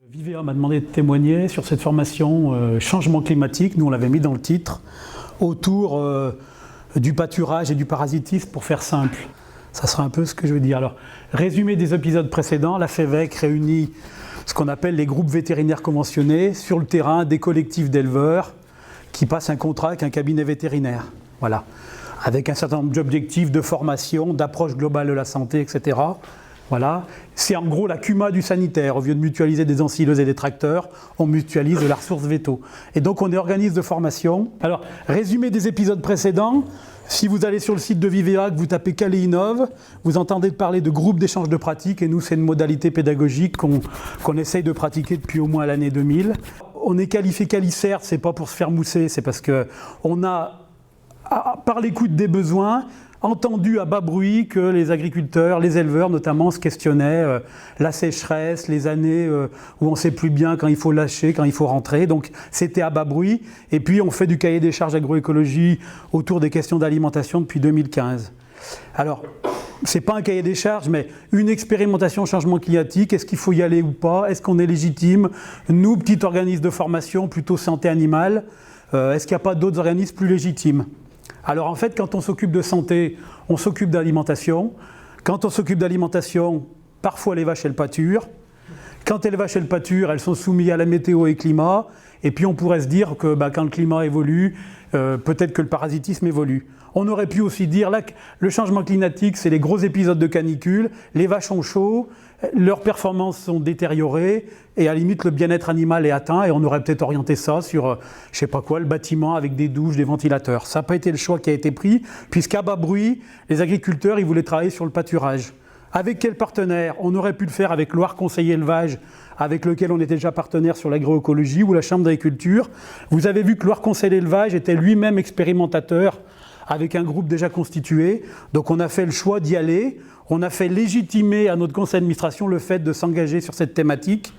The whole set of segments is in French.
Vivea m'a demandé de témoigner sur cette formation changement climatique, nous on l'avait mis dans le titre, autour du pâturage et du parasitisme pour faire simple. Ça sera un peu ce que je veux dire. Alors, résumé des épisodes précédents, la FEVEC réunit ce qu'on appelle les groupes vétérinaires conventionnés, sur le terrain des collectifs d'éleveurs qui passent un contrat avec un cabinet vétérinaire. Voilà. Avec un certain nombre d'objectifs de formation, d'approche globale de la santé, etc. Voilà. C'est en gros la CUMA du sanitaire. Au lieu de mutualiser des ensileuses et des tracteurs, on mutualise de la ressource veto. Et donc on est organisme de formation. Alors, résumé des épisodes précédents, si vous allez sur le site de Vivea, que vous tapez Calais-Innov, vous entendez parler de groupes d'échange de pratiques, et nous c'est une modalité pédagogique qu'on essaye de pratiquer depuis au moins l'année 2000. On est qualifié Calicert, c'est pas pour se faire mousser, c'est parce qu'on a, par l'écoute des besoins, entendu à bas bruit que les agriculteurs, les éleveurs notamment, se questionnaient la sécheresse, les années où on ne sait plus bien quand il faut lâcher, quand il faut rentrer. Donc c'était à bas bruit. Et puis on fait du cahier des charges agroécologie autour des questions d'alimentation depuis 2015. Alors, ce n'est pas un cahier des charges, mais une expérimentation changement climatique. Est-ce qu'il faut y aller ou pas? Est-ce qu'on est légitime? Nous, petit organisme de formation, plutôt santé animale, est-ce qu'il n'y a pas d'autres organismes plus légitimes? Alors en fait, quand on s'occupe de santé, on s'occupe d'alimentation. Quand on s'occupe d'alimentation, parfois les vaches elles pâturent. Quand les vaches elles pâturent, elles sont soumises à la météo et au climat. Et puis on pourrait se dire que quand le climat évolue, peut-être que le parasitisme évolue. On aurait pu aussi dire là que le changement climatique, c'est les gros épisodes de canicule, les vaches ont chaud, leurs performances sont détériorées et à la limite le bien-être animal est atteint et on aurait peut-être orienté ça sur, je sais pas quoi, le bâtiment avec des douches, des ventilateurs. Ça n'a pas été le choix qui a été pris puisqu'à bas bruit, les agriculteurs ils voulaient travailler sur le pâturage. Avec quel partenaire? On aurait pu le faire avec Loire Conseil Élevage, avec lequel on était déjà partenaire sur l'agroécologie ou la Chambre d'agriculture. Vous avez vu que Loire Conseil Élevage était lui-même expérimentateur avec un groupe déjà constitué. Donc on a fait le choix d'y aller. On a fait légitimer à notre conseil d'administration le fait de s'engager sur cette thématique.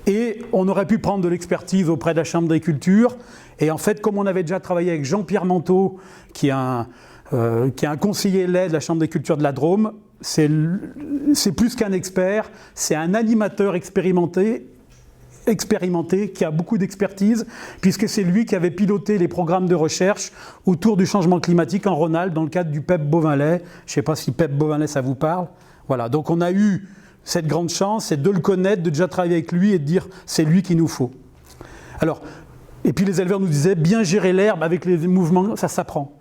Et on aurait pu prendre de l'expertise auprès de la Chambre d'agriculture. Et en fait, comme on avait déjà travaillé avec Jean-Pierre Manteau, qui est un conseiller lait de la Chambre d'agriculture de la Drôme, c'est plus qu'un expert, c'est un animateur expérimenté qui a beaucoup d'expertise, puisque c'est lui qui avait piloté les programmes de recherche autour du changement climatique en Rhône-Alpes dans le cadre du PEP Bovin-lait. Je ne sais pas si PEP Bovin-lait ça vous parle. Voilà, donc on a eu cette grande chance, c'est de le connaître, de déjà travailler avec lui et de dire c'est lui qu'il nous faut. Alors, et puis les éleveurs nous disaient bien gérer l'herbe avec les mouvements, ça s'apprend.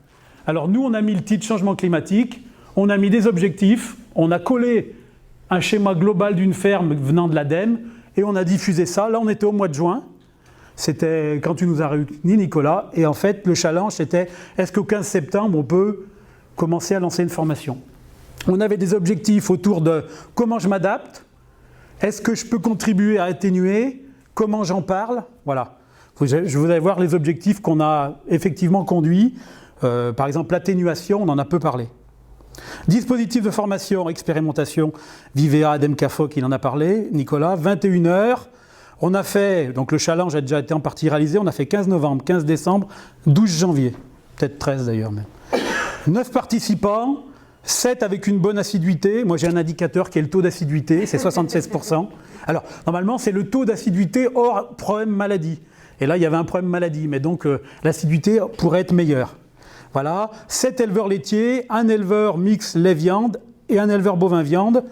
Alors nous on a mis le titre changement climatique, on a mis des objectifs, on a collé un schéma global d'une ferme venant de l'ADEME, et on a diffusé ça. Là, on était au mois de juin. C'était quand tu nous as réunis, Nicolas. Et en fait, le challenge, c'était est-ce qu'au 15 septembre, on peut commencer à lancer une formation? On avait des objectifs autour de comment je m'adapte, est-ce que je peux contribuer à atténuer, comment j'en parle. Voilà. Je voudrais voir les objectifs qu'on a effectivement conduits. Par exemple, l'atténuation, on en a peu parlé. Dispositif de formation, expérimentation, Vivea, ADEME, CAFOC, il en a parlé, Nicolas, 21 heures. On a fait, donc le challenge a déjà été en partie réalisé, on a fait 15 novembre, 15 décembre, 12 janvier, peut-être 13 d'ailleurs même. 9 participants, 7 avec une bonne assiduité. Moi j'ai un indicateur qui est le taux d'assiduité, c'est 76%. Alors normalement c'est le taux d'assiduité hors problème maladie. Et là il y avait un problème maladie, mais donc l'assiduité pourrait être meilleure. Voilà, 7 éleveurs laitiers, un éleveur mix lait-viande et un éleveur bovin-viande,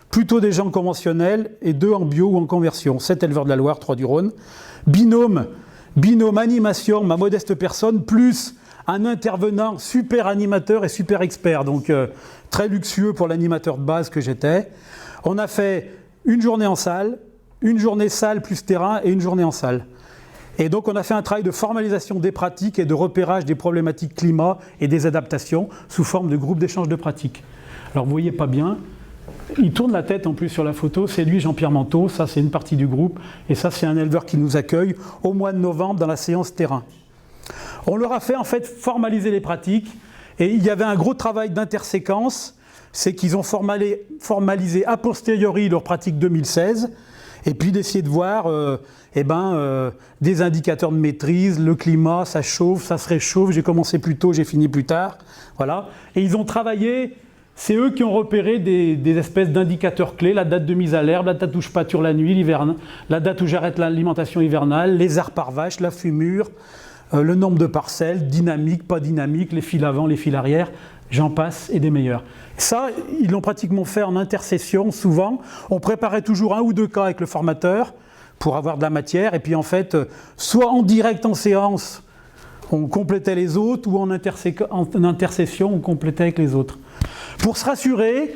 plutôt des gens conventionnels et 2 en bio ou en conversion. 7 éleveurs de la Loire, 3 du Rhône. Binôme animation, ma modeste personne, plus un intervenant super animateur et super expert, donc très luxueux pour l'animateur de base que j'étais. On a fait une journée en salle, une journée salle plus terrain et une journée en salle. Et donc on a fait un travail de formalisation des pratiques et de repérage des problématiques climat et des adaptations sous forme de groupes d'échange de pratiques. Alors vous voyez pas bien, il tourne la tête en plus sur la photo, c'est lui Jean-Pierre Manteau, ça c'est une partie du groupe, et ça c'est un éleveur qui nous accueille au mois de novembre dans la séance terrain. On leur a fait en fait formaliser les pratiques, et il y avait un gros travail d'interséquence, c'est qu'ils ont formalisé a posteriori leur pratique 2016, et puis d'essayer de voir des indicateurs de maîtrise, le climat, ça chauffe, ça se réchauffe, j'ai commencé plus tôt, j'ai fini plus tard. Voilà. Et ils ont travaillé c'est eux qui ont repéré des espèces d'indicateurs clés, la date de mise à l'herbe, la date où je pâture la nuit, la date où j'arrête l'alimentation hivernale, les aires par vache, la fumure, le nombre de parcelles, dynamique, pas dynamique, les fils avant, les fils arrière, j'en passe et des meilleurs. Ça, ils l'ont pratiquement fait en intercession, souvent. On préparait toujours 1 ou 2 cas avec le formateur pour avoir de la matière, et puis en fait, soit en direct en séance, on complétait les autres, ou en intercession, on complétait avec les autres. Pour se rassurer,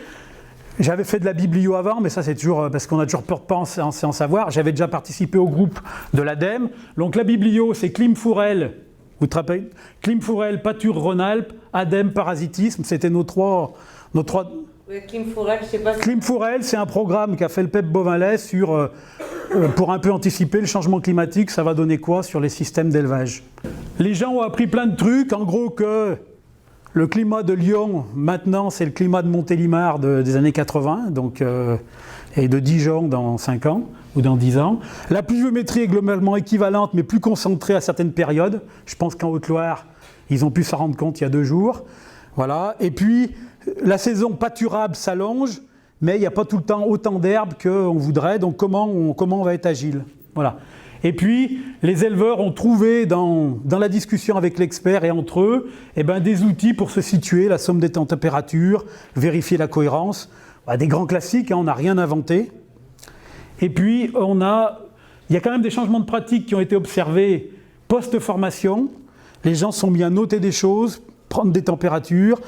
j'avais fait de la biblio avant, mais ça c'est toujours parce qu'on a toujours peur de pas en savoir. J'avais déjà participé au groupe de l'ADEME. Donc la biblio, c'est Klim Fourel, vous te rappelez, Klim Fourel, pâture Rhône-Alpes, ADEME, parasitisme, c'était nos trois. Oui, Klim Fourel, je sais pas. Klim Fourel, c'est un programme qu'a fait le PEP Beauvalet sur, pour un peu anticiper le changement climatique, ça va donner quoi sur les systèmes d'élevage. Les gens ont appris plein de trucs, en gros que le climat de Lyon, maintenant, c'est le climat de Montélimar des années 80, donc, et de Dijon dans 5 ans, ou dans 10 ans. La pluviométrie est globalement équivalente, mais plus concentrée à certaines périodes. Je pense qu'en Haute-Loire, ils ont pu s'en rendre compte il y a 2 jours. Voilà. Et puis, la saison pâturable s'allonge, mais il n'y a pas tout le temps autant d'herbes qu'on voudrait, donc comment on va être agile. Voilà. Et puis, les éleveurs ont trouvé dans la discussion avec l'expert et entre eux, des outils pour se situer, la somme des températures, vérifier la cohérence. Des grands classiques, on n'a rien inventé. Et puis, il y a quand même des changements de pratique qui ont été observés post-formation. Les gens sont mis à noter des choses, prendre des températures.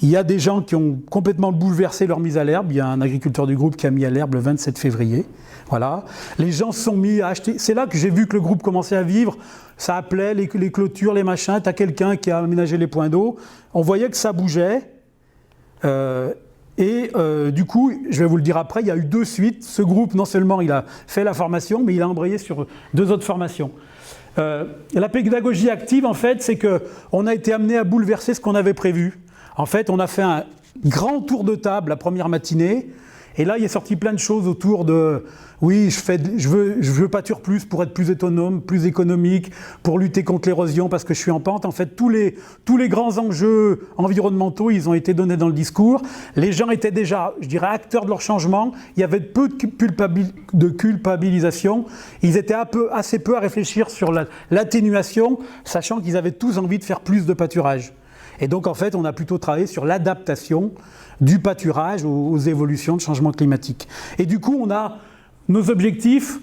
Il y a des gens qui ont complètement bouleversé leur mise à l'herbe. Il y a un agriculteur du groupe qui a mis à l'herbe le 27 février. Voilà. Les gens se sont mis à acheter. C'est là que j'ai vu que le groupe commençait à vivre. Ça appelait les clôtures, les machins. Tu as quelqu'un qui a aménagé les points d'eau. On voyait que ça bougeait. Du coup, je vais vous le dire après, il y a eu 2 suites. Ce groupe, non seulement il a fait la formation, mais il a embrayé sur 2 autres formations. La pédagogie active, en fait, c'est qu'on a été amené à bouleverser ce qu'on avait prévu. En fait, on a fait un grand tour de table la première matinée, et là, il est sorti plein de choses autour de « oui, je veux pâture plus pour être plus autonome, plus économique, pour lutter contre l'érosion parce que je suis en pente ». En fait, tous les grands enjeux environnementaux, ils ont été donnés dans le discours. Les gens étaient déjà, je dirais, acteurs de leur changement. Il y avait peu de culpabilisation. Ils étaient assez peu à réfléchir sur l'atténuation, sachant qu'ils avaient tous envie de faire plus de pâturage. Et donc, en fait, on a plutôt travaillé sur l'adaptation du pâturage aux évolutions de changement climatique. Et du coup, on a nos objectifs.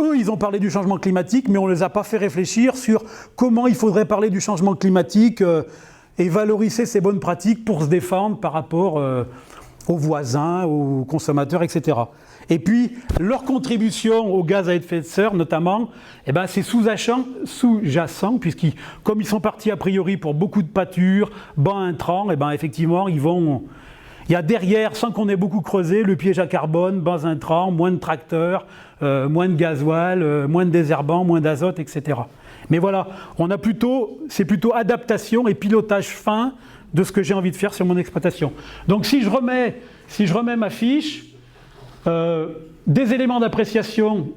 Eux, ils ont parlé du changement climatique, mais on ne les a pas fait réfléchir sur comment il faudrait parler du changement climatique et valoriser ces bonnes pratiques pour se défendre par rapport aux voisins, aux consommateurs, etc. Et puis, leur contribution aux gaz à effet de serre, notamment, c'est sous-jacent, comme ils sont partis a priori pour beaucoup de pâture, bas intrants, effectivement, il y a derrière, sans qu'on ait beaucoup creusé, le piège à carbone, bas intrants, moins de tracteurs, moins de gasoil, moins de désherbants, moins d'azote, etc. Mais voilà, c'est plutôt adaptation et pilotage fin de ce que j'ai envie de faire sur mon exploitation. Donc si je remets ma fiche, des éléments d'appréciation,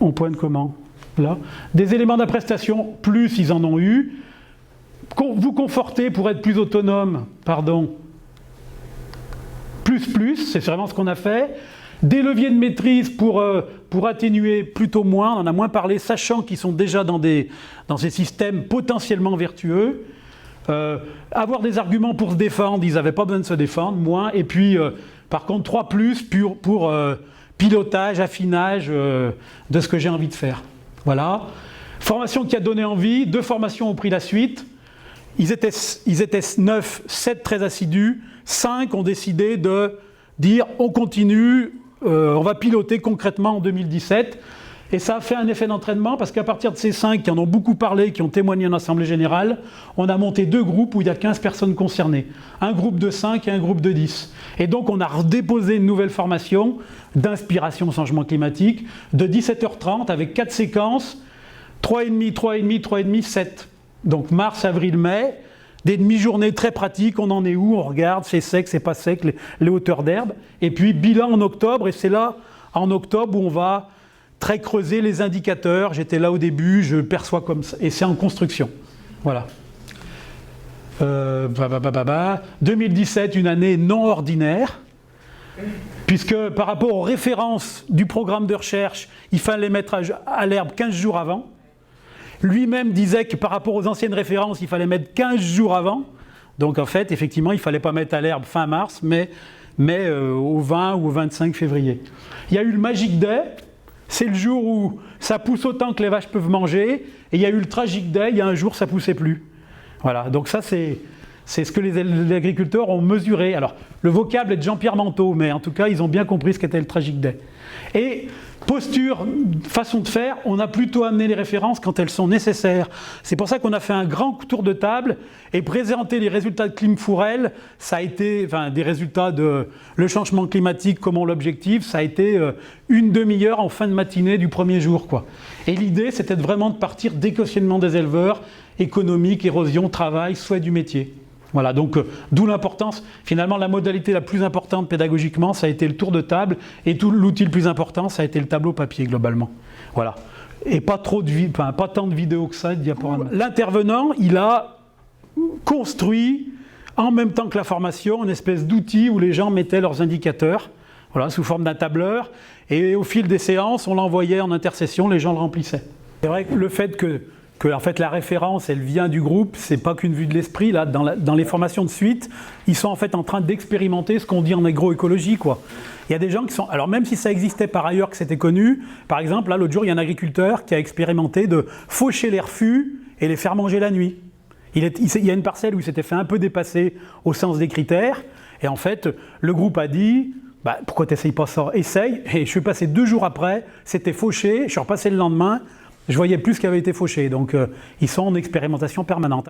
on pointe comment ? Là. Des éléments d'appréciation, plus ils en ont eu. Vous conforter pour être plus autonome, plus, c'est vraiment ce qu'on a fait. Des leviers de maîtrise pour atténuer plutôt moins, on en a moins parlé, sachant qu'ils sont déjà dans ces systèmes potentiellement vertueux. Avoir des arguments pour se défendre, ils n'avaient pas besoin de se défendre, moins. Et puis, par contre, 3 plus pour pilotage, affinage de ce que j'ai envie de faire. Voilà. Formation qui a donné envie, 2 formations ont pris la suite. Ils étaient 9, 7 très assidus, 5 ont décidé de dire on continue, on va piloter concrètement en 2017. Et ça a fait un effet d'entraînement parce qu'à partir de ces 5 qui en ont beaucoup parlé, qui ont témoigné en assemblée générale, on a monté 2 groupes où il y a 15 personnes concernées. Un groupe de 5 et un groupe de 10. Et donc on a redéposé une nouvelle formation d'inspiration au changement climatique de 17h30 avec 4 séquences, 3,5, 3,5, 3,5, 7. Donc mars, avril, mai, des demi-journées très pratiques, on en est où, on regarde, c'est sec, c'est pas sec, les hauteurs d'herbe. Et puis bilan en octobre, et c'est là, en octobre, où on va très creuser les indicateurs. J'étais là au début, je le perçois comme ça, et c'est en construction. Voilà. 2017, une année non ordinaire, puisque par rapport aux références du programme de recherche, il fallait mettre à l'herbe 15 jours avant. Lui-même disait que par rapport aux anciennes références, il fallait mettre 15 jours avant. Donc en fait, effectivement, il ne fallait pas mettre à l'herbe fin mars, mais au 20 ou au 25 février. Il y a eu le Magic Day, c'est le jour où ça pousse autant que les vaches peuvent manger, et il y a eu le Tragic Day, il y a un jour ça ne poussait plus. Voilà, donc ça c'est ce que les agriculteurs ont mesuré. Alors, le vocable est de Jean-Pierre Manteau, mais en tout cas, ils ont bien compris ce qu'était le Tragic Day. Et posture, façon de faire, on a plutôt amené les références quand elles sont nécessaires. C'est pour ça qu'on a fait un grand tour de table et présenté les résultats de Klim-Fourel. Ça a été, des résultats de le changement climatique, comment l'objectif, ça a été une demi-heure en fin de matinée du premier jour, quoi. Et l'idée, c'était vraiment de partir des questionnements des éleveurs, économique, érosion, travail, souhait du métier. Voilà, donc d'où l'importance, finalement la modalité la plus importante pédagogiquement, ça a été le tour de table, et tout l'outil le plus important, ça a été le tableau papier globalement. Voilà. Et pas tant de vidéos que ça, de diaporamas. L'intervenant, il a construit, en même temps que la formation, une espèce d'outil où les gens mettaient leurs indicateurs, voilà, sous forme d'un tableur, et au fil des séances, on l'envoyait en intercession, les gens le remplissaient. C'est vrai que le fait que en fait, la référence, elle vient du groupe, c'est pas qu'une vue de l'esprit. Là, dans les formations de suite, ils sont en fait en train d'expérimenter ce qu'on dit en agroécologie, quoi. Il y a des gens qui sont... Alors même si ça existait par ailleurs, que c'était connu, par exemple, là, l'autre jour, il y a un agriculteur qui a expérimenté de faucher les refus et les faire manger la nuit. Il y a une parcelle où il s'était fait un peu dépasser au sens des critères, et en fait, le groupe a dit... pourquoi tu n'essayes pas ça? Essaye. Et je suis passé 2 jours après, c'était fauché, je suis repassé le lendemain, je voyais plus ce qui avait été fauché. Donc ils sont en expérimentation permanente.